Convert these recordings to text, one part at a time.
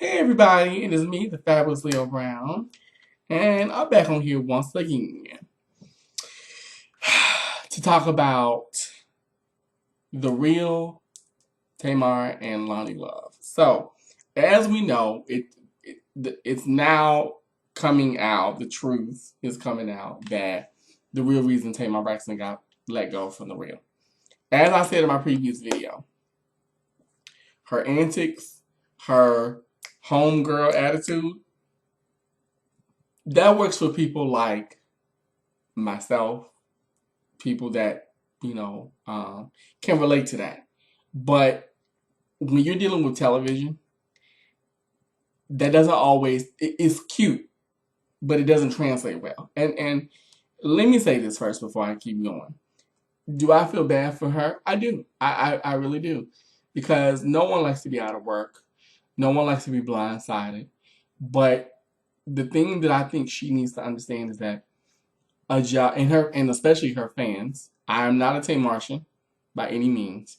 Hey everybody, it is me, the fabulous Leo Brown, and I'm back on here once again to talk about the real Tamar and Loni Love. So, as we know, it's now coming out. The truth is coming out that the real reason Tamar Braxton got let go from the real. As I said in my previous video, her antics, her homegirl attitude, that works for people like myself, people that can relate to that. But when you're dealing with television, that doesn't always. It's cute, but it doesn't translate well. And let me say this first before I keep going. Do I feel bad for her? I do. I really do, because no one likes to be out of work. No one likes to be blindsided. But the thing that I think she needs to understand is that a job, and especially her fans. I am not a Tay Martian by any means,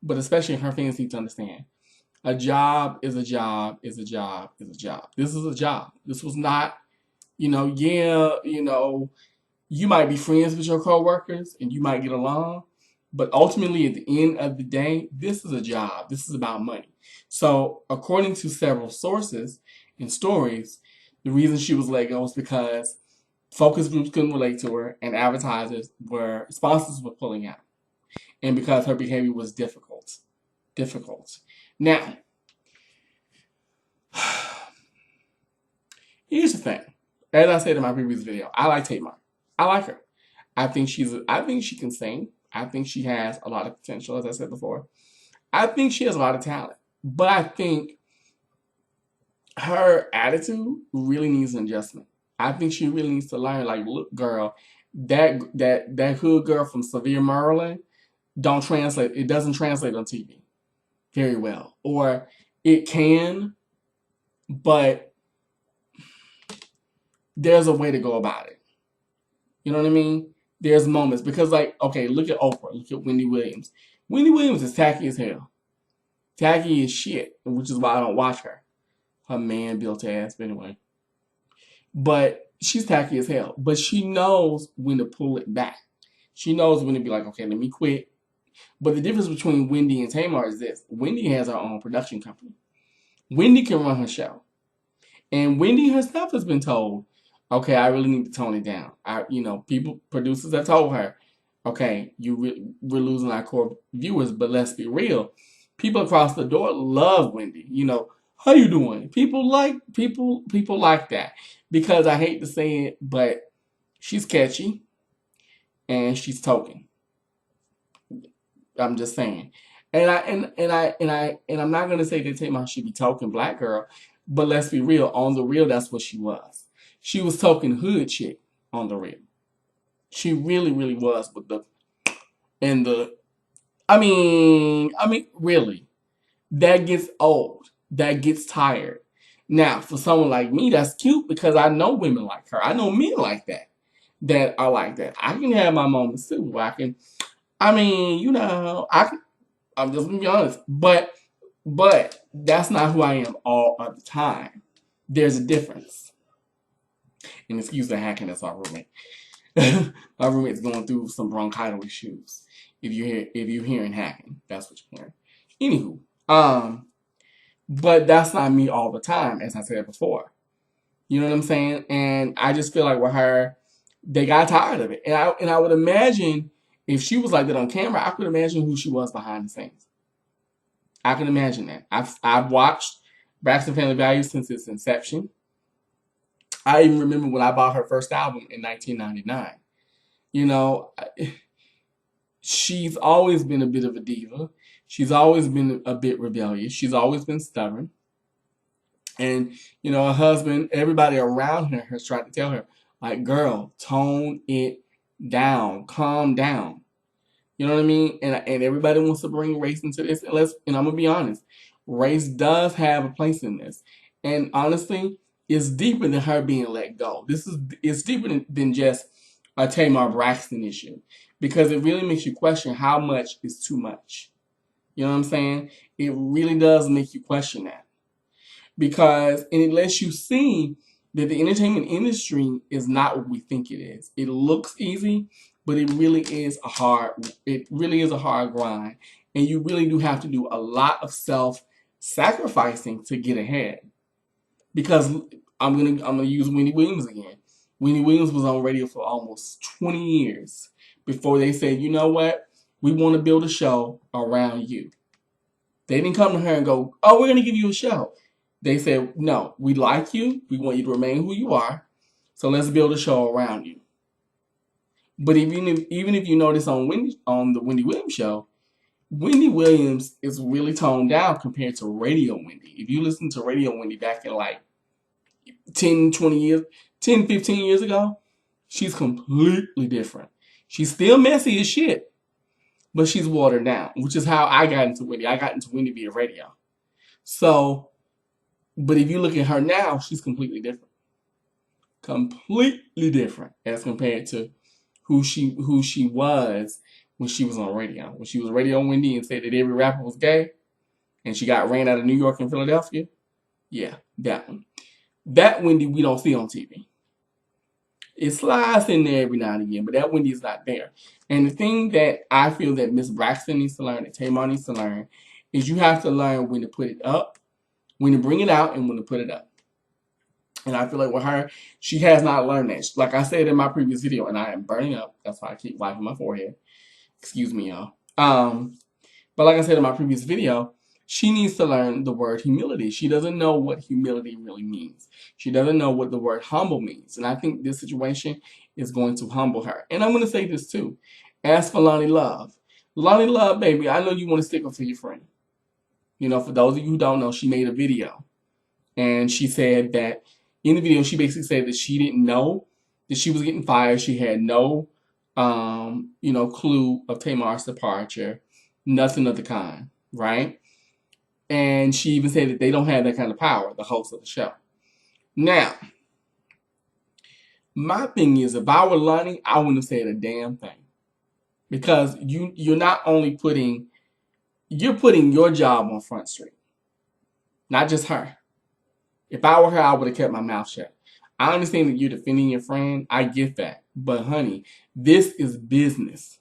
but especially her fans need to understand a job is a job is a job is a job. This is a job. This was not, you might be friends with your coworkers and you might get along, but ultimately at the end of the day, this is a job. This is about money. So according to several sources and stories, the reason she was let go was because focus groups couldn't relate to her, and sponsors were pulling out, and because her behavior was difficult. Difficult. Now, here's the thing. As I said in my previous video, I like Tamar. I like her. I think she can sing. I think she has a lot of potential, as I said before. I think she has a lot of talent. But I think her attitude really needs an adjustment. I think she really needs to learn, like, look, girl, that hood girl from Severe, Maryland, it doesn't translate on TV very well. Or it can, but there's a way to go about it. You know what I mean? There's moments, because, like, okay, look at Oprah, look at Wendy Williams. Wendy Williams is tacky as hell. Tacky as shit, which is why I don't watch her. Her man built ass, but anyway. But she's tacky as hell. But she knows when to pull it back. She knows when to be like, okay, let me quit. But the difference between Wendy and Tamar is this. Wendy has her own production company. Wendy can run her show. And Wendy herself has been told, okay, I really need to tone it down. Producers have told her, okay, we're losing our core viewers, but let's be real. People across the door love Wendy. How you doing? People like that, because I hate to say it, but she's catchy and she's token. I'm just saying. And I'm not gonna say that Tamar should be token black girl, but let's be real. On the real, that's what she was. She was token hood chick on the real. She really, really was. Really, that gets old. That gets tired. Now, for someone like me, that's cute, because I know women like her. I know men like that are like that. I can have my moments too, where I'm just gonna be honest, but that's not who I am all of the time. There's a difference. And excuse the hacking, that's our roommate. My roommate's going through some bronchitis issues. If you're hearing hacking, that's what you're hearing. Anywho, but that's not me all the time, as I said before. You know what I'm saying? And I just feel like with her, they got tired of it. And I would imagine if she was like that on camera, I could imagine who she was behind the scenes. I can imagine that. I've watched Braxton Family Values since its inception. I even remember when I bought her first album in 1999. She's always been a bit of a diva. She's always been a bit rebellious. She's always been stubborn. And, her husband, everybody around her has tried to tell her, like, girl, tone it down. Calm down. You know what I mean? And everybody wants to bring race into this. And I'm going to be honest. Race does have a place in this. And honestly, it's deeper than her being let go. It's deeper than just a Tamar Braxton issue. Because it really makes you question how much is too much. You know what I'm saying? It really does make you question that. because and it lets you see that the entertainment industry is not what we think it is. It looks easy, but it really is a hard grind, and you really do have to do a lot of self-sacrificing to get ahead. Because I'm gonna use Wendy Williams again. Wendy Williams was on radio for almost 20 years before they said, you know what, we want to build a show around you. They didn't come to her and go, oh, we're gonna give you a show. They said, no, we like you. We want you to remain who you are. So let's build a show around you. But even if you notice on the Wendy Williams show, Wendy Williams is really toned down compared to Radio Wendy. If you listen to Radio Wendy back in like 10, 20 years, 10, 15 years ago, she's completely different. She's still messy as shit, but she's watered down, which is how I got into Wendy. I got into Wendy via radio. So, but if you look at her now, she's completely different. Completely different as compared to who she was when she was on radio. When she was Radio Wendy and said that every rapper was gay, and she got ran out of New York and Philadelphia. Yeah, that one. That Wendy we don't see on TV. It slides in there every now and again, but that Wendy is not there. And the thing that I feel that Miss Braxton needs to learn, that Tamar needs to learn, is you have to learn when to put it up, when to bring it out, and when to put it up. And I feel like with her, she has not learned that. Like I said in my previous video, and I am burning up. That's why I keep wiping my forehead. Excuse me, y'all. But like I said in my previous video, she needs to learn the word humility. She doesn't know what humility really means. She doesn't know what the word humble means. And I think this situation is going to humble her. And I'm going to say this too. As for Loni Love. Loni Love, baby, I know you want to stick up for your friend. You know, for those of you who don't know, she made a video. And she said that, in the video, she basically said that she didn't know that she was getting fired. She had no, clue of Tamar's departure. Nothing of the kind, right? And she even said that they don't have that kind of power, the host of the show. Now, my thing is, if I were Loni, I wouldn't have said a damn thing. Because you're not only putting your job on Front Street. Not just her. If I were her, I would have kept my mouth shut. I understand that you're defending your friend. I get that. But honey, this is business.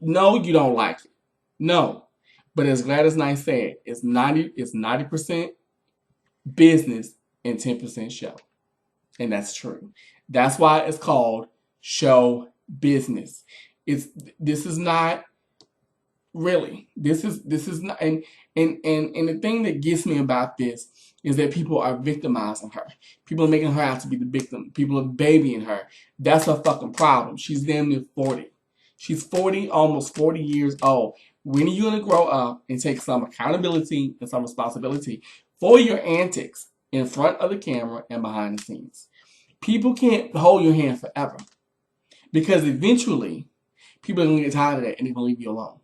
No, you don't like it. No. But as Gladys Knight said, it's 90% business and 10% show. And that's true. That's why it's called show business. This is not really. This is not, and the thing that gets me about this is that people are victimizing her. People are making her out to be the victim. People are babying her. That's her fucking problem. She's damn near 40. She's 40, almost 40 years old. When are you going to grow up and take some accountability and some responsibility for your antics in front of the camera and behind the scenes? People can't hold your hand forever. Because eventually, people are going to get tired of that and they're going to leave you alone.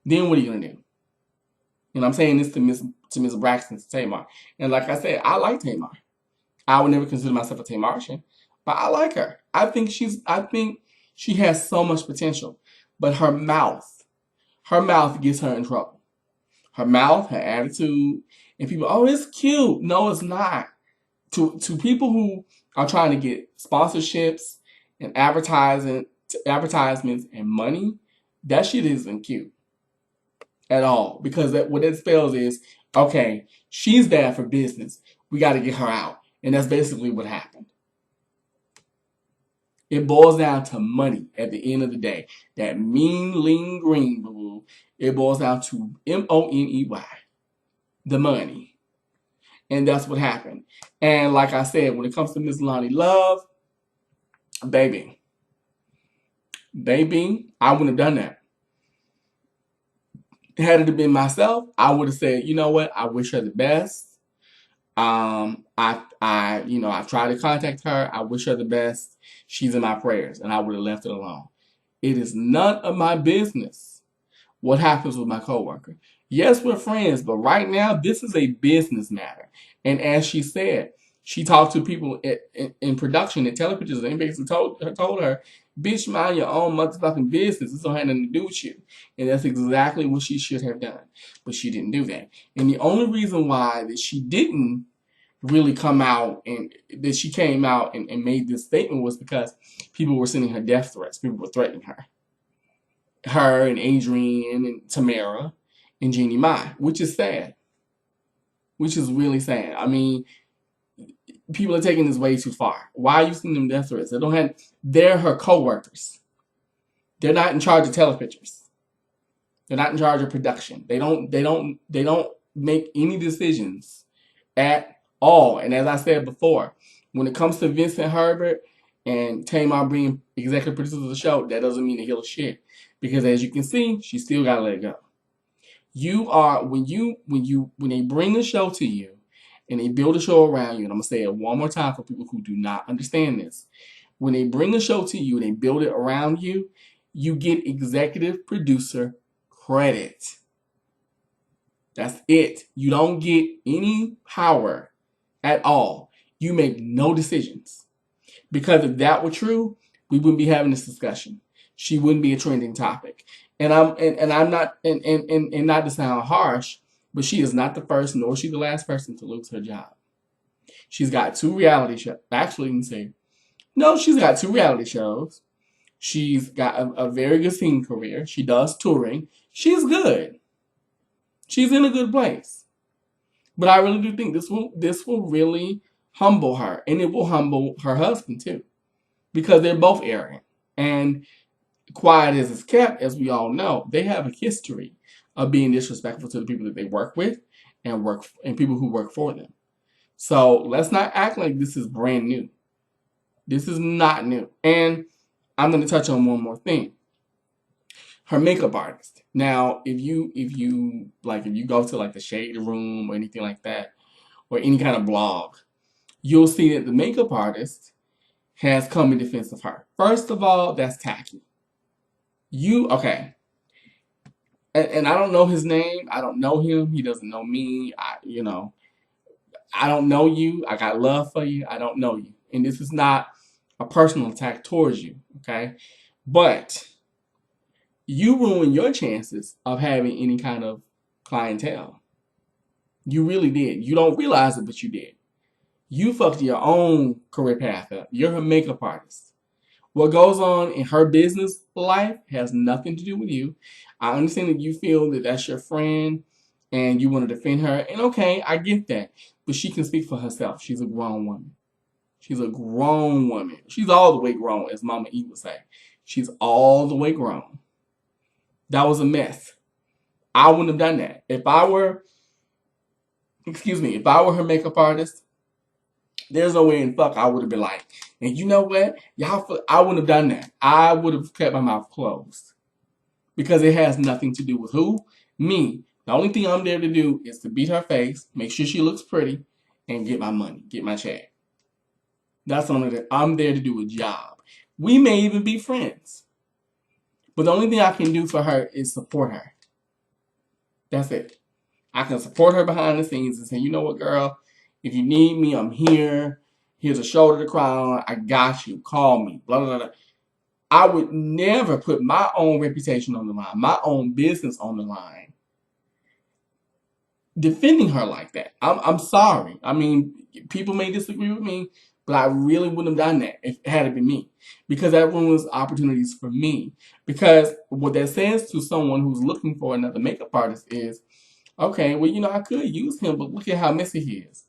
Then what are you going to do? And I'm saying this to Miss Braxton, to Tamar. And like I said, I like Tamar. I would never consider myself a Tamartian, but I like her. I think she has so much potential. But her mouth gets her in trouble. Her mouth, her attitude, and people, oh, it's cute. No, it's not. To people who are trying to get sponsorships and advertisements and money, that shit isn't cute at all. Because what it spells is, okay, she's there for business. We got to get her out. And that's basically what happened. It boils down to money at the end of the day. That mean, lean, green, boo. It boils down to money. The money. And that's what happened. And like I said, when it comes to Miss Loni Love, baby, I wouldn't have done that. Had it been myself, I would have said, you know what? I wish her the best. I've tried to contact her. I wish her the best. She's in my prayers, and I would have left it alone. It is none of my business what happens with my coworker. Yes, we're friends, but right now, this is a business matter. And as she said, she talked to people in production at Telepictures, and they basically told her, Bitch, mind your own motherfucking business. This don't have nothing to do with you. And that's exactly what she should have done. But she didn't do that. And the only reason why that she didn't really come out and that she came out and made this statement was because people were sending her death threats. People were threatening her. Her and Adrienne and Tamara and Jeannie Mai, which is sad. Which is really sad. I mean, people are taking this way too far. Why are you sending them death threats? They're her co-workers. They're not in charge of telepictures. They're not in charge of production. They don't make any decisions at all. And as I said before, when it comes to Vincent Herbert and Tamar being executive producers of the show, that doesn't mean a hill of shit. Because as you can see, she still gotta let it go. When they bring the show to you and they build a show around you, and I'm gonna say it one more time for people who do not understand this. When they bring the show to you and they build it around you, you get executive producer credit. That's it. You don't get any power at all. You make no decisions. Because if that were true, we wouldn't be having this discussion. She wouldn't be a trending topic. And I'm not not to sound harsh, but she is not the first nor she the last person to lose her job. She's got 2 reality shows. Actually, let me say, no, she's got 2 reality shows. She's got a very good singing career. She does touring. She's good. She's in a good place. But I really do think this will really humble her, and it will humble her husband too, because they're both arrogant. And quiet as it's kept, as we all know, they have a history of being disrespectful to the people that they work with and people who work for them. So let's not act like this is brand new. This is not new. And I'm going to touch on one more thing. Her makeup artist. Now, if you go to like the Shade Room or anything like that, or any kind of blog, you'll see that the makeup artist has come in defense of her. First of all, that's tacky. Okay. And I don't know his name. I don't know him. He doesn't know me. I don't know you. I got love for you. I don't know you. And this is not a personal attack towards you, okay? But you ruined your chances of having any kind of clientele. You really did. You don't realize it, but you did. You fucked your own career path up. You're her makeup artist. What goes on in her business life has nothing to do with you. I understand that you feel that that's your friend and you want to defend her. And okay, I get that. But she can speak for herself. She's a grown woman. She's a grown woman. She's all the way grown, as Mama E would say. She's all the way grown. That was a mess. I wouldn't have done that. If I were her makeup artist, there's no way in fuck I would have been like, and you know what? I wouldn't have done that. I would have kept my mouth closed. Because it has nothing to do with who? Me. The only thing I'm there to do is to beat her face, make sure she looks pretty, and get my money, get my check. That's the only thing. I'm there to do a job. We may even be friends. But the only thing I can do for her is support her. That's it. I can support her behind the scenes and say, you know what, girl? If you need me, I'm here. Here's a shoulder to cry on. I got you. Call me. Blah, blah, blah. I would never put my own reputation on the line, my own business on the line, defending her like that. I'm sorry. I mean, people may disagree with me, but I really wouldn't have done that if it had been me. Because that ruins opportunities for me. Because what that says to someone who's looking for another makeup artist is, okay, well, I could use him, but look at how messy he is.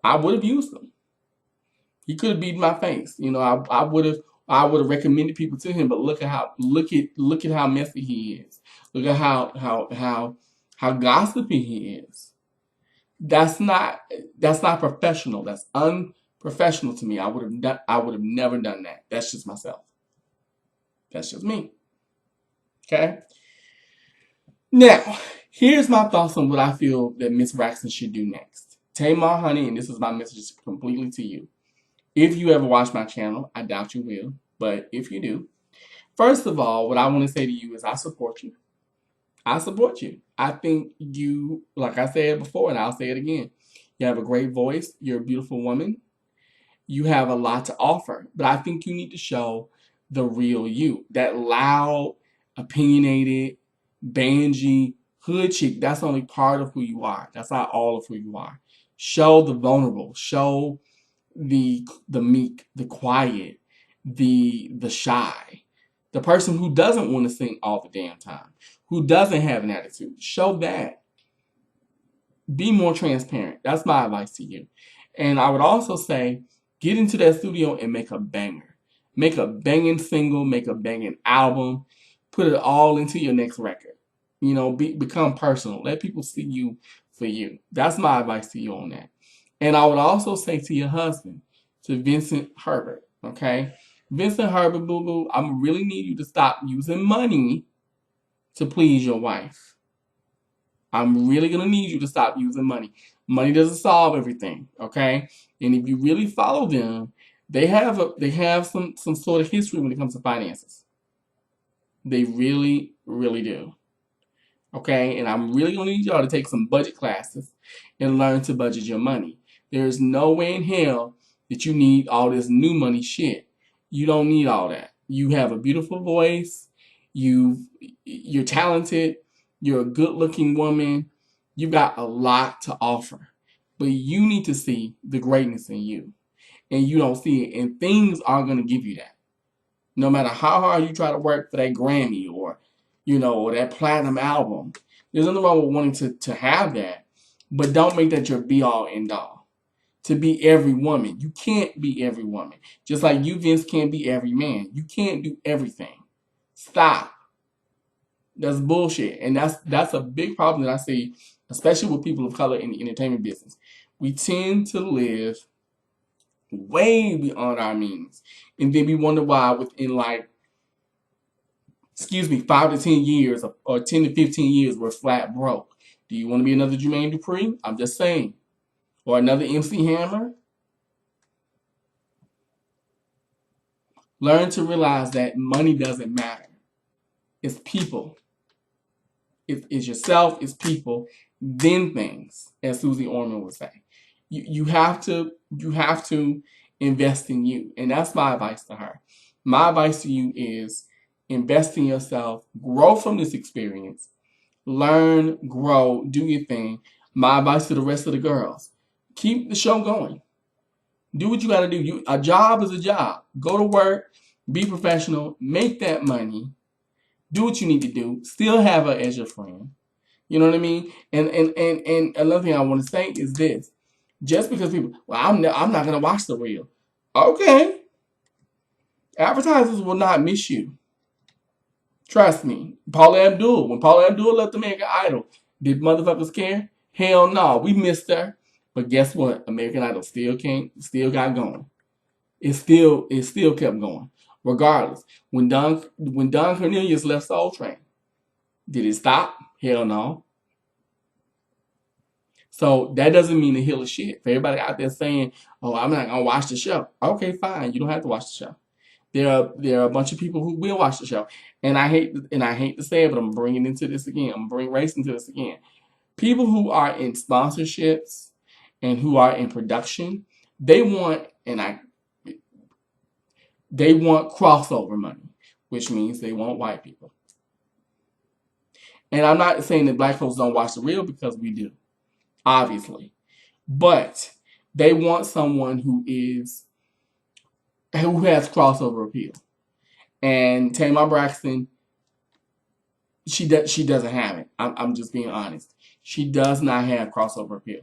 I would have used him. He could have beaten my face. I would have recommended people to him, but look at how messy he is. Look at how gossipy he is. That's not professional. That's unprofessional to me. I would have never done that. That's just myself. That's just me. Okay? Now, here's my thoughts on what I feel that Miss Braxton should do next. Tamar, honey, and this is my message completely to you. If you ever watch my channel, I doubt you will, but if you do, first of all, what I want to say to you is I support you. I support you. I think you, like I said before, and I'll say it again, you have a great voice. You're a beautiful woman. You have a lot to offer, but I think you need to show the real you. That loud, opinionated, bangy, hood chick, that's only part of who you are. That's not all of who you are. Show the vulnerable. Show the meek, the quiet, the shy. The person who doesn't want to sing all the damn time. Who doesn't have an attitude. Show that. Be more transparent. That's my advice to you. And I would also say, get into that studio and make a banger. Make a banging single, make a banging album, put it all into your next record. You know, become personal. Let people see you for you. That's my advice to you on that. And I would also say to your husband, to Vincent Herbert, okay? Vincent Herbert, boo-boo, I really need you to stop using money to please your wife. I'm really going to need you to stop using money. Money doesn't solve everything, okay? And if you really follow them, they have some sort of history when it comes to finances. They really, really do. Okay? And I'm really going to need y'all to take some budget classes and learn to budget your money. There's no way in hell that you need all this new money shit. You don't need all that. You have a beautiful voice. You're talented. You're a good-looking woman. You've got a lot to offer. But you need to see the greatness in you. And you don't see it. And things are going to give you that. No matter how hard you try to work for that Grammy or, or that platinum album. There's nothing wrong with wanting to have that. But don't make that your be-all, end-all. To be every woman. You can't be every woman. Just like you, Vince, can't be every man. You can't do everything. Stop. That's bullshit. And that's a big problem that I see, especially with people of color in the entertainment business. We tend to live way beyond our means. And then we wonder why within 5 to 10 years or 10 to 15 years, we're flat broke. Do you want to be another Jermaine Dupri? I'm just saying. Or another MC Hammer? Learn to realize that money doesn't matter. It's people. It's yourself, it's people, then things, as Susie Orman would say. You have to invest in you. And that's my advice to her. My advice to you is invest in yourself, grow from this experience, learn, grow, do your thing. My advice to the rest of the girls, keep the show going. Do what you got to do. A job is a job. Go to work, be professional, make that money. Do what you need to do. Still have her as your friend. You know what I mean? And another thing I want to say is this. Just because people, I'm not going to watch the reel. Okay. Advertisers will not miss you. Trust me. Paula Abdul. When Paula Abdul left American Idol, did motherfuckers care? Hell no. We missed her. But guess what? American Idol still got going. It still kept going. Regardless, when Don Cornelius left Soul Train, did it stop? Hell no. So that doesn't mean a hill of shit. For everybody out there saying, "Oh, I'm not gonna watch the show," okay, fine. You don't have to watch the show. There are a bunch of people who will watch the show, and I hate to say it, but I'm bringing into this again. I'm bringing race into this again. People who are in sponsorships and who are in production, they want crossover money, which means they want white people. And I'm not saying that black folks don't watch the reel, because we do, obviously. But they want someone who has crossover appeal. And Tamar Braxton, she doesn't have it. I'm just being honest. She does not have crossover appeal.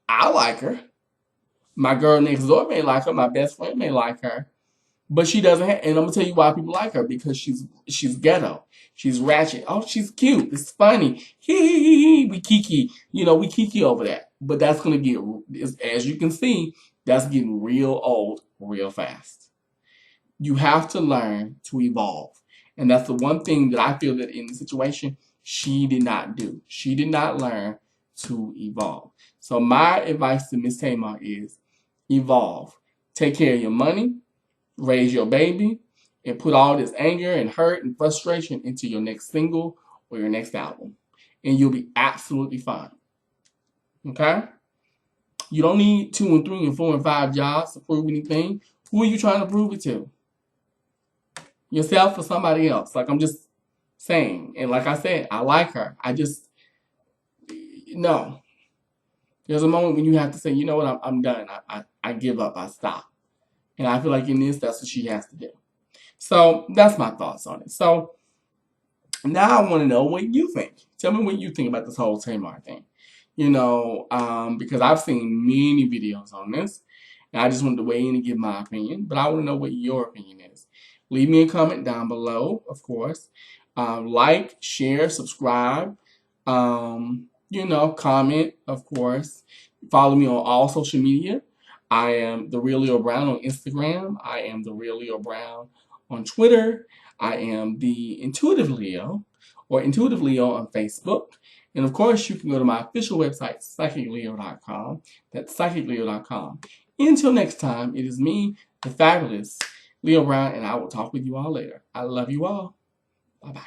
I like her. My girl next door may like her. My best friend may like her. But she doesn't have, and I'm going to tell you why people like her. Because she's ghetto. She's ratchet. Oh, she's cute. It's funny. Hee. We kiki. We kiki over that. But that's going to get, as you can see, that's getting real old real fast. You have to learn to evolve. And that's the one thing that I feel that in the situation, she did not do. She did not learn to evolve. So my advice to Miss Tamar is evolve. Take care of your money. Raise your baby, and put all this anger and hurt and frustration into your next single or your next album. And you'll be absolutely fine. Okay? You don't need 2 and 3 and 4 and 5 jobs to prove anything. Who are you trying to prove it to? yourself or somebody else. Like, I'm just saying. And like I said, I like her. No. There's a moment when you have to say, you know what, I'm done. I give up. I stop. And I feel like in this, that's what she has to do. So that's my thoughts on it. So now I want to know what you think. Tell me what you think about this whole Tamar thing. Because I've seen many videos on this, and I just wanted to weigh in and give my opinion. But I want to know what your opinion is. Leave me a comment down below, of course. Like, share, subscribe. Comment, of course. Follow me on all social media. I am The Real Leo Brown on Instagram. I am The Real Leo Brown on Twitter. I am The Intuitive Leo or Intuitive Leo on Facebook. And of course, you can go to my official website, psychicleo.com. That's psychicleo.com. Until next time, it is me, the fabulous Leo Brown, and I will talk with you all later. I love you all. Bye-bye.